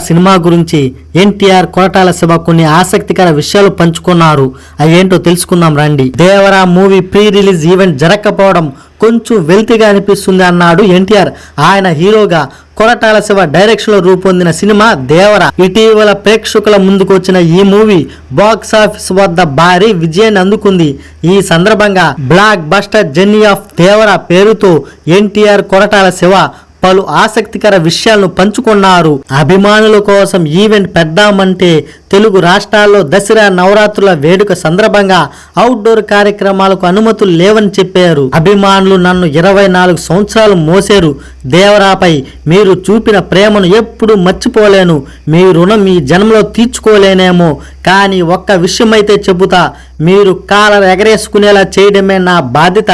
Cinema గురించి ఎన్టీఆర్ కొరటాల శివ కొన్ని ఆసక్తికర విషయాలు పంచుకున్నారు. అవేంటో తెలుసుకుందాం రండి. Devara movie pre release event జరగకపోవడం కొంచెం వెల్తిగా అనిపిస్తుంది అన్నాడు ఎన్టీఆర్. ఆయన హీరోగా కొరటాల శివ డైరెక్షన్ లో రూపొందిన సినిమా దేవర. ఇటీవల ప్రేక్షకుల ముందుకు వచ్చిన ఈ మూవీ బాక్స్ ఆఫీస్ వద్ద భారీ విజయాన్ని అందుకుంది. ఈ సందర్భంగా బ్లాక్ బస్టర్ జర్నీ ఆఫ్ దేవర పేరుతో ఎన్టీఆర్ కొరటాల శివ పలు ఆసక్తికర విషయాలను పంచుకున్నారు. అభిమానుల కోసం ఈవెంట్ పెద్దామంటే తెలుగు రాష్ట్రాల్లో దసరా నవరాత్రుల వేడుక సందర్భంగా అవుట్డోర్ కార్యక్రమాలకు అనుమతులు లేవని చెప్పారు. అభిమానులు నన్ను 24 సంవత్సరాలు మోసారు. దేవరాపై మీరు చూపిన ప్రేమను ఎప్పుడు మర్చిపోలేను. మీ రుణం ఈ జన్మలో తీర్చుకోలేనేమో, కానీ ఒక్క విషయమైతే చెబుతా, మీరు కాలర్ ఎగరేసుకునేలా చేయడమే నా బాధ్యత.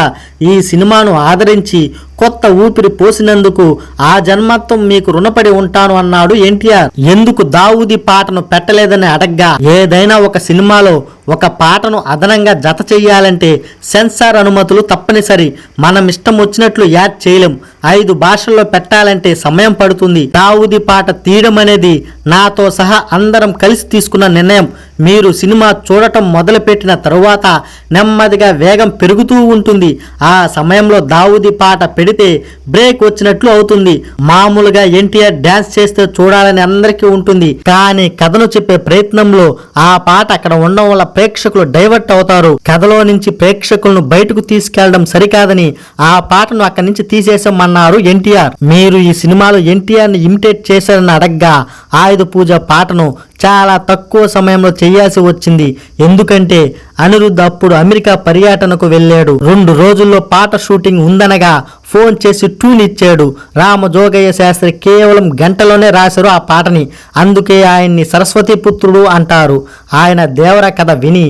ఈ సినిమాను ఆదరించి కొత్త ఊపిరి పోసినందుకు ఆ జన్మత్వం మీకు రుణపడి ఉంటాను అన్నాడు ఎన్టీఆర్. ఎందుకు దావూది పాటను పెట్టలేదని అడగ్గా, ఏదైనా ఒక సినిమాలో ఒక పాటను అదనంగా జత చెయ్యాలంటే సెన్సార్ అనుమతులు తప్పనిసరి. మనం ఇష్టం వచ్చినట్లు యాడ్ చేయలేం. 5 భాషల్లో పెట్టాలంటే సమయం పడుతుంది. దావూది పాట తీయడం అనేది నాతో సహా అందరం కలిసి తీసుకున్న నిర్ణయం. మీరు సినిమా చూడటం మొదలుపెట్టిన తరువాత నెమ్మదిగా వేగం పెరుగుతూ ఉంటుంది. ఆ సమయంలో దావూది పాట పెడితే బ్రేక్ వచ్చినట్లు అవుతుంది. మామూలుగా ఎన్టీఆర్ డ్యాన్స్ చేస్తే చూడాలని అందరికీ ఉంటుంది, కానీ కథను చెప్పే ప్రయత్నంలో ఆ పాట అక్కడ ఉండడం వల్ల ప్రేక్షకులు డైవర్ట్ అవుతారు. కథలో నుంచి ప్రేక్షకులను బయటకు తీసుకెళ్లడం సరికాదని ఆ పాటను అక్కడి నుంచి తీసేసామన్నారు ఎన్టీఆర్. మీరు ఈ సినిమాలో ఎన్టీఆర్ ని ఇమిటేట్ చేశారని అడగ్గా, ఆయుధ పూజ పాటను చాలా తక్కువ సమయంలో చేయాల్సి వచ్చింది. ఎందుకంటే అనిరుద్ధ్ అప్పుడు అమెరికా పర్యటనకు వెళ్ళాడు. 2 రోజుల్లో పాట షూటింగ్ ఉందనగా ఫోన్ చేసి ట్యూన్ ఇచ్చాడు. రామజోగయ్య శాస్త్రి కేవలం గంటలోనే రాశారు ఆ పాటని. అందుకే ఆయన్ని సరస్వతి పుత్రుడు అంటారు. ఆయన దేవర కథ విని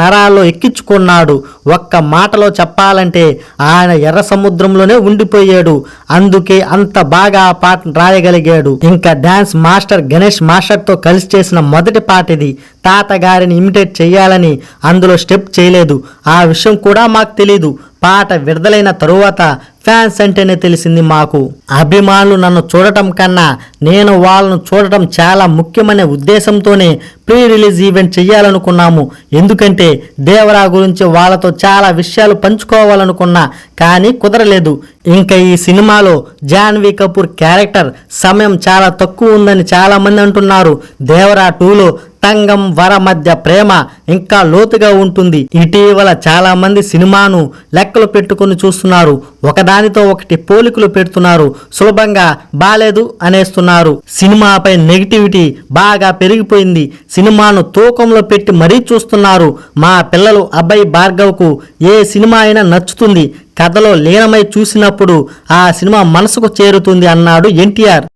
నరాల్లో ఎక్కించుకున్నాడు. ఒక్క మాటలో చెప్పాలంటే ఆయన ఎర్ర సముద్రంలోనే ఉండిపోయాడు. అందుకే అంత బాగా ఆ పాటను రాయగలిగాడు. ఇంకా డాన్స్ మాస్టర్ గణేష్ మాస్టర్తో కలిసి చేసిన మొదటి పాట ఇది. తాతగారిని ఇమిటేట్ చేయాలని అందులో స్టెప్ చేయలేదు. ఆ విషయం కూడా మాకు తెలీదు. పాట విడుదలైన తరువాత ఫ్యాన్స్ అంటేనే తెలిసింది మాకు. అభిమానులు నన్ను చూడటం కన్నా నేను వాళ్ళను చూడటం చాలా ముఖ్యమనే ఉద్దేశంతోనే ప్రీ రిలీజ్ ఈవెంట్ చేయాలనుకున్నాము. ఎందుకంటే దేవరా గురించి వాళ్ళతో చాలా విషయాలు పంచుకోవాలనుకున్నా, కానీ కుదరలేదు. ఇంకా ఈ సినిమాలో జాన్వీ కపూర్ క్యారెక్టర్ సమయం చాలా తక్కువ ఉందని చాలా మంది అంటున్నారు. దేవరా 2లో తంగం వర మధ్య ప్రేమ ఇంకా లోతుగా ఉంటుంది. ఇటీవల చాలా మంది సినిమాను లెక్కలు పెట్టుకుని చూస్తున్నారు. ఒకదానితో ఒకటి పోలికలు పెడుతున్నారు. సులభంగా బాలేదు అనేస్తున్నారు. సినిమాపై నెగిటివిటీ బాగా పెరిగిపోయింది. సినిమాను తూకంలో పెట్టి మరీ చూస్తున్నారు. మా పిల్లలు అబ్బాయి భార్గవ్కు ఏ సినిమా అయినా నచ్చుతుంది. కథలో లీనమై చూసినప్పుడు ఆ సినిమా మనసుకు చేరుతుంది అన్నాడు ఎన్టీఆర్.